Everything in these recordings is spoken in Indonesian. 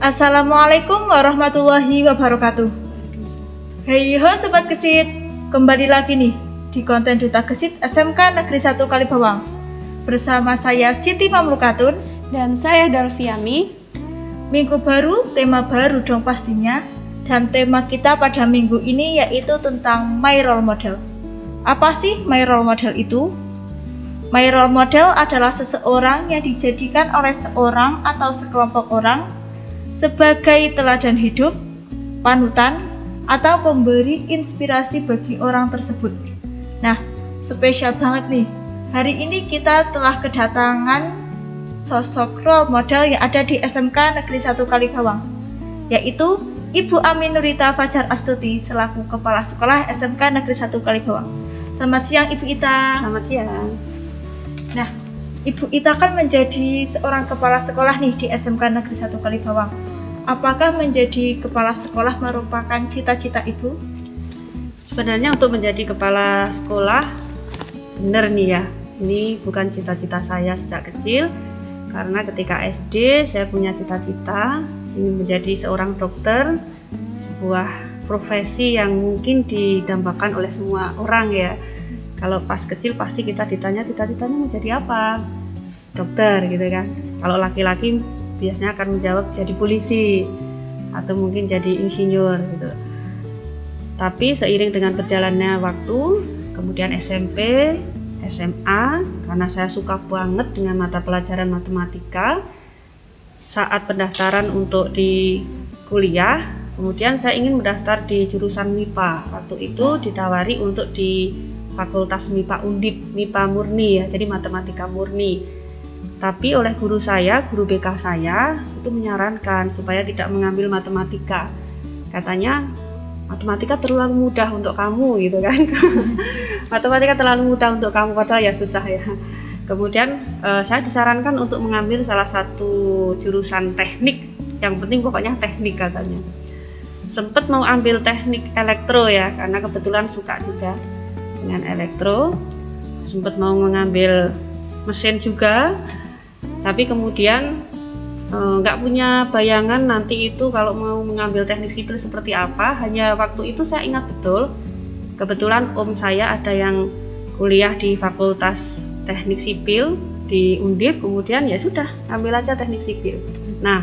Assalamualaikum warahmatullahi wabarakatuh. Hey ho Sobat Gesit, kembali lagi nih di konten Duta Gesit SMK Negeri 1 Kalibawang. Bersama saya Siti Mamlukatun dan saya Dalviami. Minggu baru, tema baru dong pastinya. Dan tema kita pada minggu ini yaitu tentang My Role Model. Apa sih My Role Model itu? My Role Model adalah seseorang yang dijadikan oleh seorang atau sekelompok orang sebagai teladan hidup, panutan, atau pemberi inspirasi bagi orang tersebut. Nah, spesial banget nih. Hari ini kita telah kedatangan sosok role model yang ada di SMK Negeri 1 Kalibawang, yaitu Ibu Aminurita Fajar Astuti selaku Kepala Sekolah SMK Negeri 1 Kalibawang. Selamat siang Ibu Ita. Selamat siang. Nah, Ibu Ita kan menjadi seorang kepala sekolah nih di SMK Negeri 1 Kalibawang. Apakah menjadi kepala sekolah merupakan cita-cita Ibu? Sebenarnya untuk menjadi kepala sekolah, benar nih ya, ini bukan cita-cita saya sejak kecil. Karena ketika SD saya punya cita-cita ingin menjadi seorang dokter, sebuah profesi yang mungkin didambakan oleh semua orang ya. Kalau pas kecil pasti kita ditanya cita-citanya mau jadi apa? Dokter gitu kan. Kalau laki-laki biasanya akan menjawab jadi polisi atau mungkin jadi insinyur gitu. Tapi seiring dengan berjalannya waktu, kemudian SMP, SMA, karena saya suka banget dengan mata pelajaran matematika, saat pendaftaran untuk di kuliah, kemudian saya ingin mendaftar di jurusan MIPA. Waktu itu ditawari untuk di Fakultas MIPA Undip, MIPA murni ya, jadi matematika murni. Tapi oleh guru saya, guru BK saya, itu menyarankan supaya tidak mengambil matematika. Katanya, matematika terlalu mudah untuk kamu gitu kan. Matematika terlalu mudah untuk kamu, padahal ya susah ya. Kemudian saya disarankan untuk mengambil salah satu jurusan teknik, yang penting pokoknya teknik katanya. Sempet mau ambil teknik elektro ya, karena kebetulan suka juga dengan elektro. Sempat mau mengambil mesin juga, tapi kemudian nggak punya bayangan nanti itu kalau mau mengambil teknik sipil seperti apa. Hanya waktu itu saya ingat betul, kebetulan om saya ada yang kuliah di Fakultas Teknik Sipil di Undip, kemudian ya sudah ambil aja teknik sipil. Nah,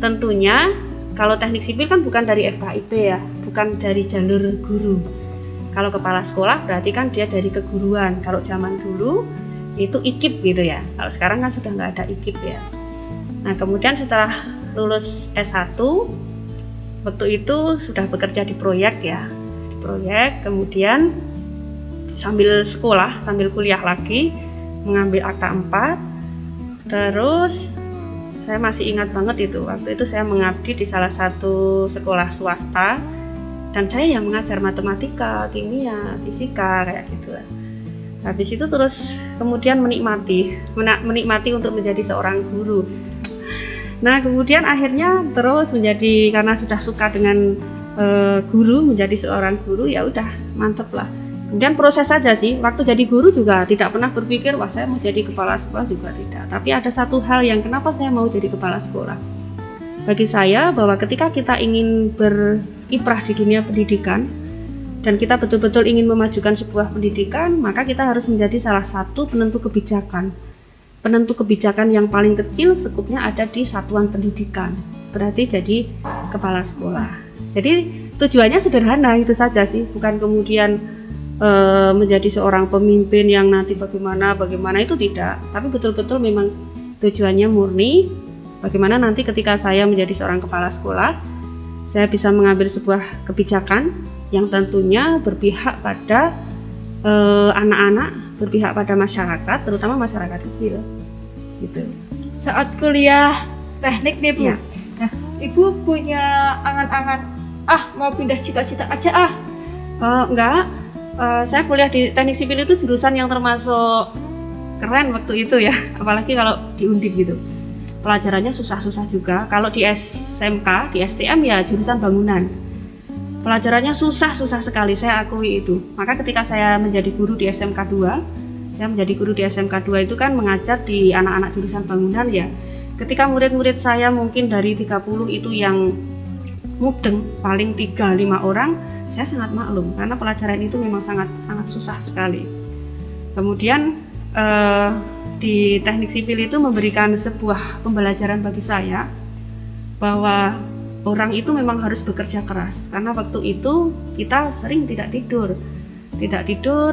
tentunya kalau teknik sipil kan bukan dari FKIP ya, bukan dari jalur guru. Kalau kepala sekolah berarti kan dia dari keguruan. Kalau zaman dulu itu IKIP gitu ya. Kalau sekarang kan sudah nggak ada IKIP ya. Nah, kemudian setelah lulus S1, waktu itu sudah bekerja di proyek ya. Di proyek, kemudian sambil sekolah, sambil kuliah lagi, mengambil akta 4. Terus saya masih ingat banget itu. Waktu itu saya mengabdi di salah satu sekolah swasta. Dan saya yang mengajar matematika, kimia, fisika kayak gitu. Habis itu terus kemudian menikmati untuk menjadi seorang guru. Nah, kemudian akhirnya terus menjadi, karena sudah suka dengan guru, menjadi seorang guru, ya udah mantep lah. Kemudian proses saja sih, waktu jadi guru juga tidak pernah berpikir wah saya mau jadi kepala sekolah, juga tidak. Tapi ada satu hal yang kenapa saya mau jadi kepala sekolah. Bagi saya bahwa ketika kita ingin berkiprah di dunia pendidikan dan kita betul-betul ingin memajukan sebuah pendidikan, maka kita harus menjadi salah satu penentu kebijakan. Penentu kebijakan yang paling kecil skupnya ada di satuan pendidikan, berarti jadi kepala sekolah. Jadi tujuannya sederhana itu saja sih, bukan kemudian menjadi seorang pemimpin yang nanti bagaimana itu tidak, tapi betul-betul memang tujuannya murni bagaimana nanti ketika saya menjadi seorang kepala sekolah, saya bisa mengambil sebuah kebijakan yang tentunya berpihak pada anak-anak, berpihak pada masyarakat, terutama masyarakat kecil. Gitu. Saat kuliah teknik nih Bu, ya. Nah, Ibu punya angan-angan, mau pindah cita-cita aja Enggak, saya kuliah di teknik sipil itu jurusan yang termasuk keren waktu itu ya, apalagi kalau di Undip gitu. Pelajarannya susah-susah juga. Kalau di SMK, di STM ya jurusan bangunan. Pelajarannya susah-susah sekali, saya akui itu. Maka ketika saya menjadi guru di SMK 2, saya menjadi guru di SMK 2 itu kan mengajar di anak-anak jurusan bangunan ya. ketika murid-murid saya mungkin dari 30 itu yang mudeng paling 3-5 orang, saya sangat maklum karena pelajaran itu memang sangat susah sekali. Kemudian di teknik sipil itu memberikan sebuah pembelajaran bagi saya bahwa orang itu memang harus bekerja keras, karena waktu itu kita sering tidak tidur,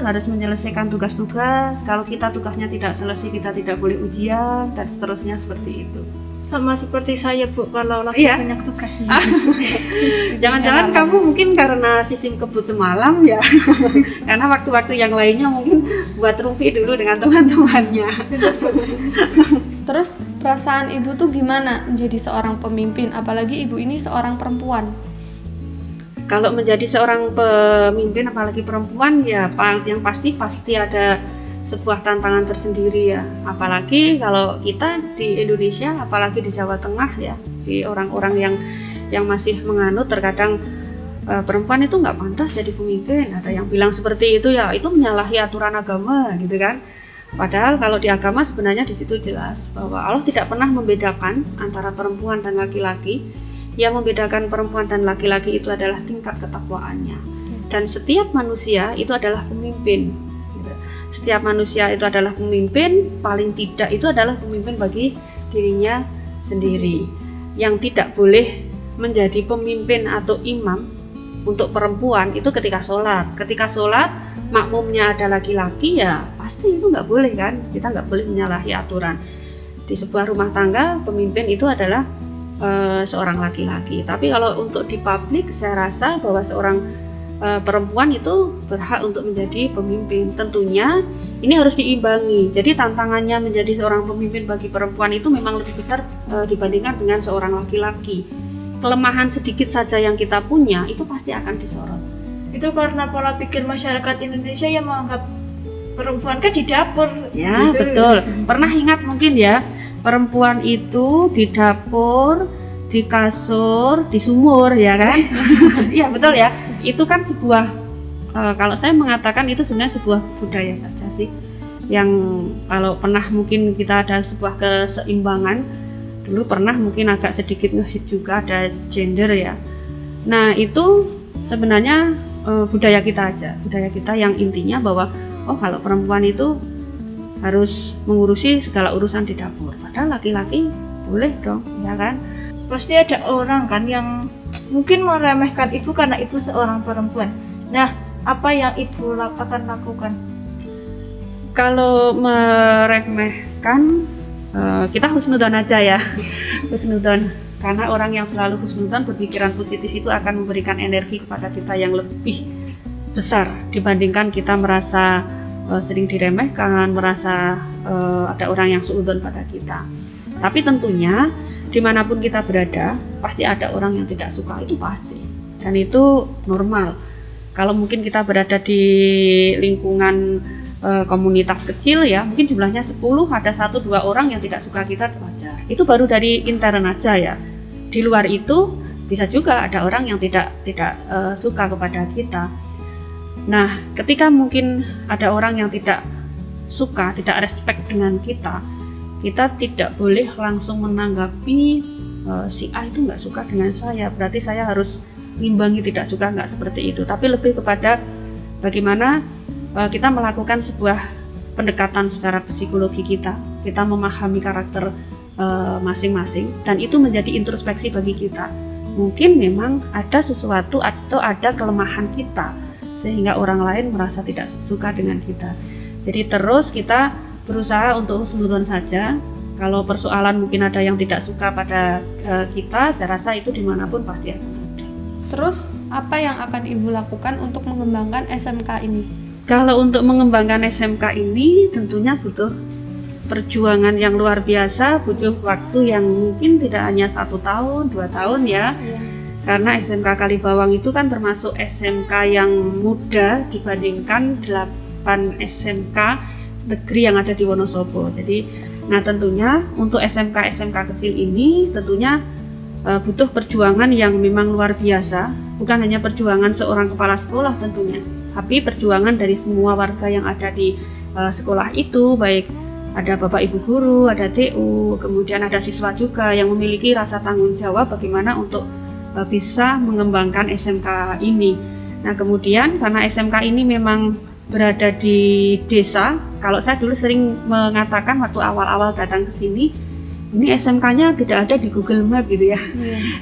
harus menyelesaikan tugas-tugas. Kalau kita tugasnya tidak selesai, kita tidak boleh ujian, dan seterusnya seperti itu. Sama seperti saya, Bu, kalau lagi banyak tugas. Jangan-jangan kamu mungkin karena sistem kebut semalam ya. Karena waktu-waktu yang lainnya mungkin buat rumpi dulu dengan teman-temannya. Terus perasaan ibu tuh gimana menjadi seorang pemimpin, apalagi ibu ini seorang perempuan? Kalau menjadi seorang pemimpin apalagi perempuan ya yang pasti ada sebuah tantangan tersendiri ya, apalagi kalau kita di Indonesia, apalagi di Jawa Tengah ya, di orang-orang yang masih menganut terkadang perempuan itu nggak pantas jadi pemimpin. Ada yang bilang seperti itu ya, itu menyalahi aturan agama gitu kan. Padahal kalau di agama sebenarnya di situ jelas bahwa Allah tidak pernah membedakan antara perempuan dan laki-laki. Yang membedakan perempuan dan laki-laki itu adalah tingkat ketakwaannya. Dan setiap manusia itu adalah pemimpin. Setiap manusia itu adalah pemimpin, paling tidak itu adalah pemimpin bagi dirinya sendiri. Yang tidak boleh menjadi pemimpin atau imam untuk perempuan itu ketika sholat. Ketika sholat makmumnya ada laki-laki ya pasti itu nggak boleh kan. Kita nggak boleh menyalahi aturan. Di sebuah rumah tangga pemimpin itu adalah seorang laki-laki. Tapi kalau untuk di publik saya rasa bahwa seorang perempuan itu berhak untuk menjadi pemimpin. Tentunya ini harus diimbangi. Jadi tantangannya menjadi seorang pemimpin bagi perempuan itu memang lebih besar dibandingkan dengan seorang laki-laki. Kelemahan sedikit saja yang kita punya itu pasti akan disorot. Itu karena pola pikir masyarakat Indonesia yang menganggap perempuan kan di dapur. Ya gitu. Betul. Pernah ingat mungkin ya, perempuan itu di dapur, di kasur, di sumur ya kan. Iya betul ya. Itu kan sebuah kalau saya mengatakan itu sebenarnya sebuah budaya saja sih, yang kalau pernah mungkin kita ada sebuah keseimbangan, dulu pernah mungkin agak sedikit ngehit juga ada gender ya. Nah itu sebenarnya budaya kita aja, budaya kita yang intinya bahwa oh kalau perempuan itu harus mengurusi segala urusan di dapur, padahal laki-laki boleh dong ya kan. Pasti ada orang kan yang mungkin meremehkan ibu karena ibu seorang perempuan. Nah, apa yang ibu akan lakukan? Kalau meremehkan, kita husnudon aja ya. Husnudon, karena orang yang selalu husnudon, berpikiran positif itu akan memberikan energi kepada kita yang lebih besar dibandingkan kita merasa sering diremehkan, merasa ada orang yang suudon pada kita. Tapi tentunya dimanapun kita berada, pasti ada orang yang tidak suka, itu pasti. Dan itu normal. Kalau mungkin kita berada di lingkungan komunitas kecil ya, mungkin jumlahnya 10, ada 1-2 orang yang tidak suka kita, wajar. Itu baru dari intern aja ya. Di luar itu bisa juga ada orang yang tidak suka kepada kita. Nah, ketika mungkin ada orang yang tidak suka, tidak respect dengan kita tidak boleh langsung menanggapi si A itu nggak suka dengan saya, berarti saya harus ngimbangi tidak suka, nggak seperti itu. Tapi lebih kepada bagaimana kita melakukan sebuah pendekatan secara psikologi kita memahami karakter masing-masing, dan itu menjadi introspeksi bagi kita. Mungkin memang ada sesuatu atau ada kelemahan kita sehingga orang lain merasa tidak suka dengan kita. Jadi terus kita berusaha untuk husnudon saja. Kalau persoalan mungkin ada yang tidak suka pada kita, saya rasa itu dimanapun pasti akan ada. Terus apa yang akan ibu lakukan untuk mengembangkan SMK ini? Kalau untuk mengembangkan SMK ini tentunya butuh perjuangan yang luar biasa, butuh waktu yang mungkin tidak hanya 1 tahun, 2 tahun ya. Karena SMK Kalibawang itu kan termasuk SMK yang muda dibandingkan 8 SMK negeri yang ada di Wonosobo. Jadi, nah tentunya untuk SMK kecil ini tentunya butuh perjuangan yang memang luar biasa. Bukan hanya perjuangan seorang kepala sekolah tentunya, tapi perjuangan dari semua warga yang ada di sekolah itu, baik ada Bapak Ibu guru, ada TU, kemudian ada siswa juga yang memiliki rasa tanggung jawab bagaimana untuk bisa mengembangkan SMK ini. Nah, kemudian karena SMK ini memang berada di desa, kalau saya dulu sering mengatakan waktu awal-awal datang ke sini, ini SMK-nya tidak ada di Google Map gitu ya.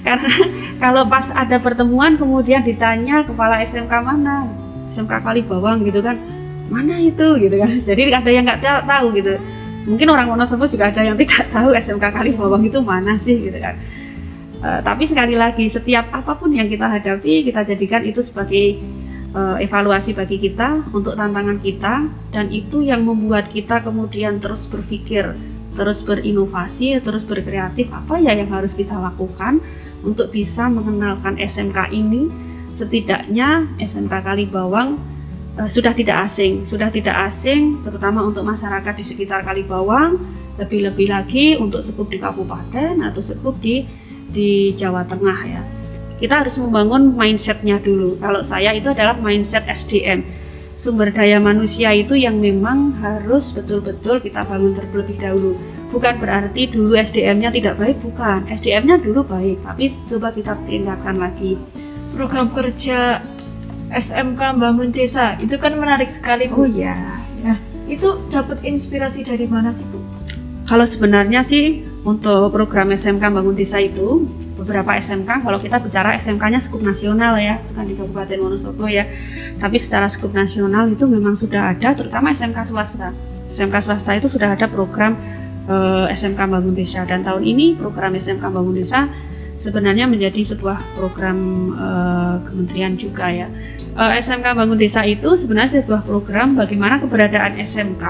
Karena kalau pas ada pertemuan kemudian ditanya kepala SMK mana, SMK Kalibawang gitu kan, mana itu gitu kan. Jadi ada yang nggak tahu gitu. Mungkin orang Wonosobo juga ada yang tidak tahu SMK Kalibawang itu mana sih gitu kan. Tapi sekali lagi, setiap apapun yang kita hadapi, kita jadikan itu sebagai evaluasi bagi kita untuk tantangan kita, dan itu yang membuat kita kemudian terus berpikir, terus berinovasi, terus berkreatif, apa ya yang harus kita lakukan untuk bisa mengenalkan SMK ini. Setidaknya SMK Kalibawang sudah tidak asing terutama untuk masyarakat di sekitar Kalibawang, lebih-lebih lagi untuk Sekup di kabupaten atau Sekup di Jawa Tengah ya. Kita harus membangun mindsetnya dulu. Kalau saya itu adalah mindset SDM, sumber daya manusia itu yang memang harus betul-betul kita bangun terlebih dahulu. Bukan berarti dulu SDM-nya tidak baik, bukan. SDM-nya dulu baik, tapi coba kita tingkatkan lagi. Program kerja SMK Bangun Desa itu kan menarik sekali, Bu. Oh ya. Nah, itu dapat inspirasi dari mana sih, Bu? Kalau sebenarnya sih untuk program SMK Bangun Desa itu beberapa SMK, kalau kita bicara SMK-nya skup nasional ya, bukan di Kabupaten Wonosobo ya, tapi secara skup nasional itu memang sudah ada, terutama SMK swasta. SMK swasta itu sudah ada program SMK Bangun Desa, dan tahun ini program SMK Bangun Desa sebenarnya menjadi sebuah program kementerian juga ya. SMK Bangun Desa itu sebenarnya sebuah program bagaimana keberadaan SMK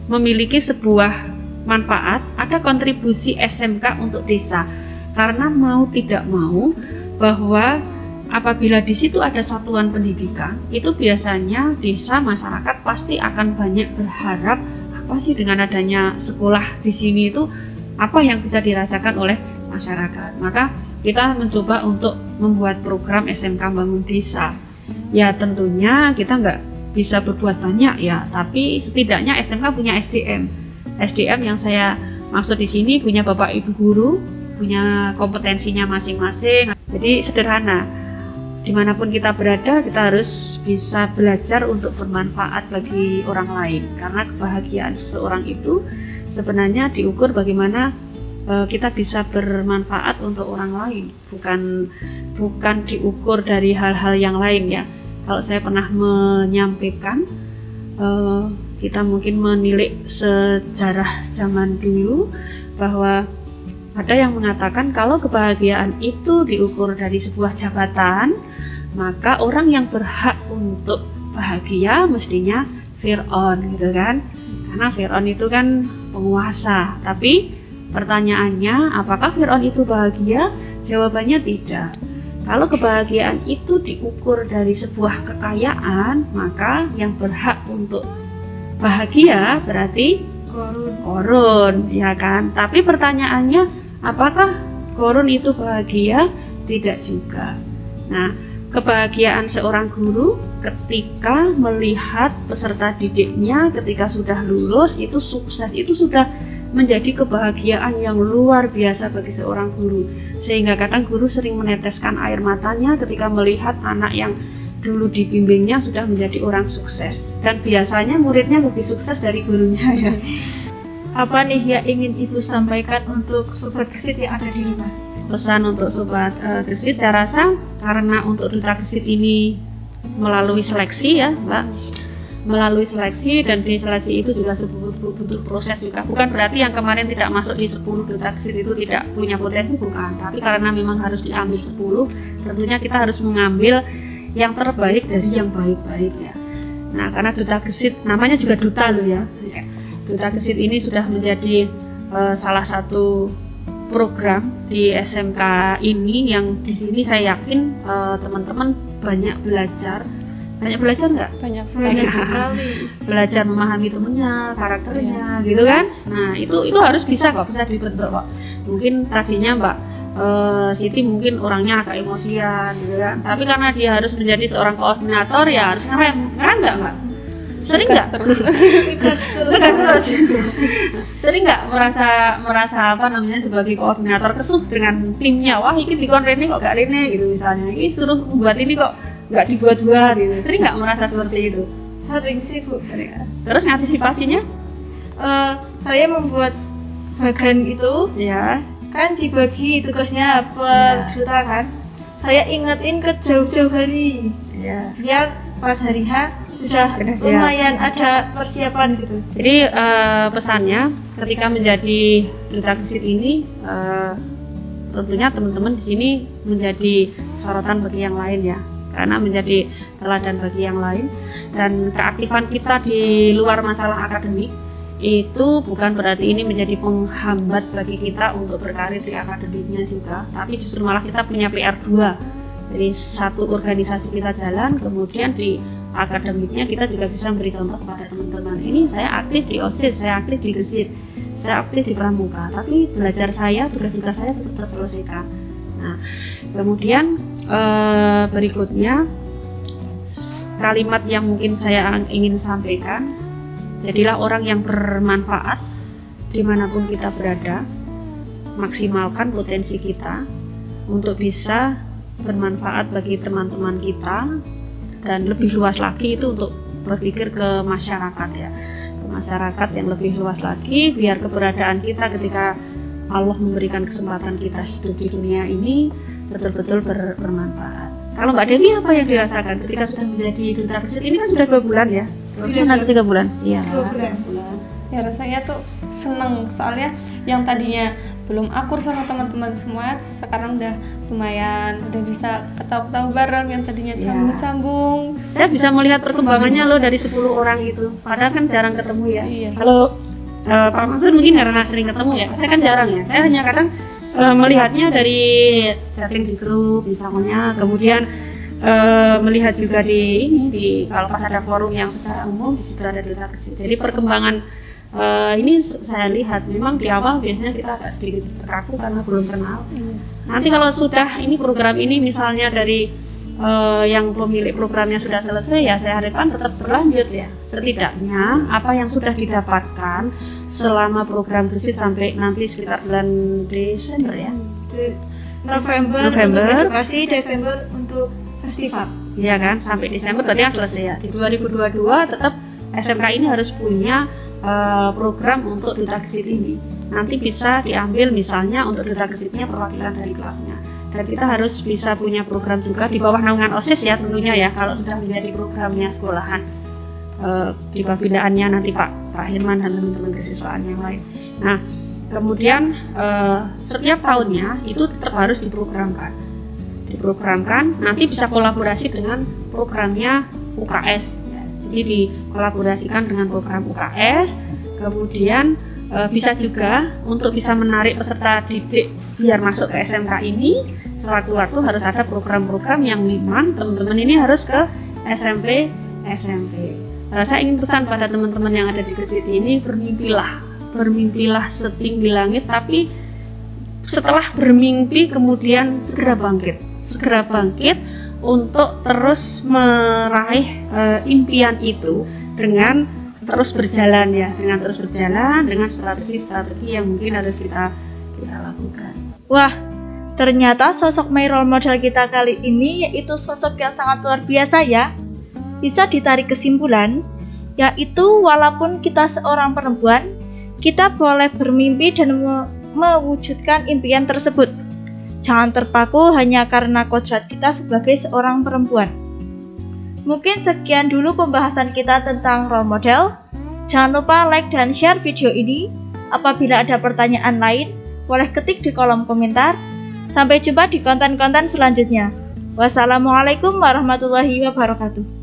memiliki sebuah manfaat, ada kontribusi SMK untuk desa. Karena mau tidak mau bahwa apabila di situ ada satuan pendidikan, itu biasanya desa masyarakat pasti akan banyak berharap apa sih dengan adanya sekolah di sini itu apa yang bisa dirasakan oleh masyarakat. Maka kita mencoba untuk membuat program SMK Bangun Desa. Ya tentunya kita nggak bisa berbuat banyak ya, tapi setidaknya SMK punya SDM. SDM yang saya maksud di sini punya Bapak Ibu guru, punya kompetensinya masing-masing. Jadi sederhana, dimanapun kita berada kita harus bisa belajar untuk bermanfaat bagi orang lain. Karena kebahagiaan seseorang itu sebenarnya diukur bagaimana kita bisa bermanfaat untuk orang lain, bukan diukur dari hal-hal yang lain ya. Kalau saya pernah menyampaikan, kita mungkin menilik sejarah zaman dulu bahwa ada yang mengatakan kalau kebahagiaan itu diukur dari sebuah jabatan, maka orang yang berhak untuk bahagia mestinya Fir'aun gitu kan. Karena Fir'aun itu kan penguasa, tapi pertanyaannya, apakah Fir'aun itu bahagia? Jawabannya tidak. Kalau kebahagiaan itu diukur dari sebuah kekayaan, maka yang berhak untuk bahagia berarti Korun, ya kan? Tapi pertanyaannya, apakah Korun itu bahagia? Tidak juga. Nah, kebahagiaan seorang guru ketika melihat peserta didiknya ketika sudah lulus itu sukses, itu sudah menjadi kebahagiaan yang luar biasa bagi seorang guru, sehingga kadang guru sering meneteskan air matanya ketika melihat anak yang dulu dibimbingnya sudah menjadi orang sukses, dan biasanya muridnya lebih sukses dari gurunya ya. Apa nih yang ingin Ibu sampaikan untuk Sobat Gesit yang ada di rumah? Pesan untuk Sobat Gesit, saya rasa karena untuk Duta Gesit ini melalui seleksi ya Mbak, melalui seleksi, dan di seleksi itu juga betul proses juga. Bukan berarti yang kemarin tidak masuk di 10 Duta Gesit itu tidak punya potensi, bukan. Tapi karena memang harus diambil 10, tentunya kita harus mengambil yang terbaik dari yang baik-baik ya. Nah, karena Duta Gesit namanya juga duta loh ya. Duta Gesit ini sudah menjadi salah satu program di SMK ini yang di sini saya yakin teman-teman banyak belajar. Banyak belajar nggak? Banyak sekali. Belajar memahami temennya, karakternya, gitu kan? Nah itu harus bisa kok, bisa dibentuk kok. Mungkin tadinya Mbak Siti mungkin orangnya agak emosian, gitu kan? Tapi karena dia harus menjadi seorang koordinator ya harus ngerem nggak Mbak? Sering Gas nggak? terus. Gas terus. Terus. Sering nggak merasa apa namanya sebagai koordinator kesuk dengan timnya, wah ini dikon Rene kok gak Rene gitu misalnya, ini suruh buat ini kok nggak dibuat-buat gitu. Sering nggak merasa seperti itu? Sering sih Bu. Terus antisipasinya? Saya membuat bagan itu Ya. kan dibagi tugasnya per juta kan. Saya ingetin ke jauh-jauh hari Ya. biar pas hari H sudah Sudah siap. lumayan ada persiapan gitu. Jadi pesannya ketika menjadi duta gesit ini tentunya teman-teman di sini menjadi sorotan bagi yang lain ya, karena menjadi teladan bagi yang lain, dan keaktifan kita di luar masalah akademik itu bukan berarti ini menjadi penghambat bagi kita untuk berkarir di akademiknya juga, tapi justru malah kita punya PR 2. Jadi satu organisasi kita jalan, kemudian di akademiknya kita juga bisa memberi contoh kepada teman-teman. Ini saya aktif di OSIS, saya aktif di Gesit, saya aktif di Pramuka, tapi belajar saya, tugas-tugas saya tetap terselesaikan. Nah, kemudian berikutnya kalimat yang mungkin saya ingin sampaikan, jadilah orang yang bermanfaat dimanapun kita berada, maksimalkan potensi kita untuk bisa bermanfaat bagi teman-teman kita, dan lebih luas lagi itu untuk berpikir ke masyarakat ya, ke masyarakat yang lebih luas lagi, biar keberadaan kita ketika Allah memberikan kesempatan kita hidup di dunia ini betul-betul bermanfaat. Kalau Mbak Devi apa yang dirasakan ketika sudah menjadi duta gesit? Ini kan sudah 2 bulan ya? 2 bulan atau 3 bulan? Iya. 2 bulan. Ya rasanya tuh seneng, soalnya yang tadinya belum akur sama teman-teman semua sekarang udah lumayan, udah bisa ketawa-ketawa bareng, yang tadinya canggung-canggung. Saya bisa melihat perkembangannya loh dari 10 orang itu, padahal kan jarang ketemu ya. Iya. Kalau Pak Mansur mungkin karena sering ketemu ya, saya kan jarang ya, saya hanya kadang melihatnya dari chatting di grup misalnya, kemudian melihat juga di kalau pas ada forum yang secara umum di situ ada duta gesit. Jadi perkembangan ini saya lihat memang di awal biasanya kita agak sedikit terkaku karena belum kenal. Nanti kalau sudah ini program ini misalnya dari yang pemilik programnya sudah selesai ya, saya harapkan tetap berlanjut ya. Setidaknya apa yang sudah didapatkan selama program gesit sampai nanti sekitar bulan Desember ya. November untuk edukasi, Desember untuk festival. Iya kan, sampai Desember berarti kan selesai ya. Di 2022 tetap SMK ini harus punya program untuk duta gesit ini. Nanti bisa diambil misalnya untuk duta gesitnya perwakilan dari kelasnya. Dan kita harus bisa punya program juga di bawah naungan OSIS ya tentunya ya, kalau sudah menjadi programnya sekolahan. Di bawah bindaannya nanti Pak Hirman dan teman-teman kesiswaan yang lain. Nah, kemudian setiap tahunnya itu tetap harus diprogramkan, nanti bisa kolaborasi dengan programnya UKS ya. Jadi dikolaborasikan dengan program UKS, kemudian bisa juga untuk bisa menarik peserta didik biar masuk ke SMK ini, sewaktu-waktu harus ada program-program yang memang teman-teman ini harus ke SMP. Saya ingin pesan pada teman-teman yang ada di Gesit ini, bermimpilah setinggi langit, tapi setelah bermimpi kemudian segera bangkit untuk terus meraih impian itu dengan terus berjalan dengan strategi yang mungkin harus kita lakukan. Wah, ternyata sosok my role model kita kali ini yaitu sosok yang sangat luar biasa ya. Bisa ditarik kesimpulan, yaitu walaupun kita seorang perempuan, kita boleh bermimpi dan mewujudkan impian tersebut. Jangan terpaku hanya karena kodrat kita sebagai seorang perempuan. Mungkin sekian dulu pembahasan kita tentang role model. Jangan lupa like dan share video ini. Apabila ada pertanyaan lain, boleh ketik di kolom komentar. Sampai jumpa di konten-konten selanjutnya. Wassalamualaikum warahmatullahi wabarakatuh.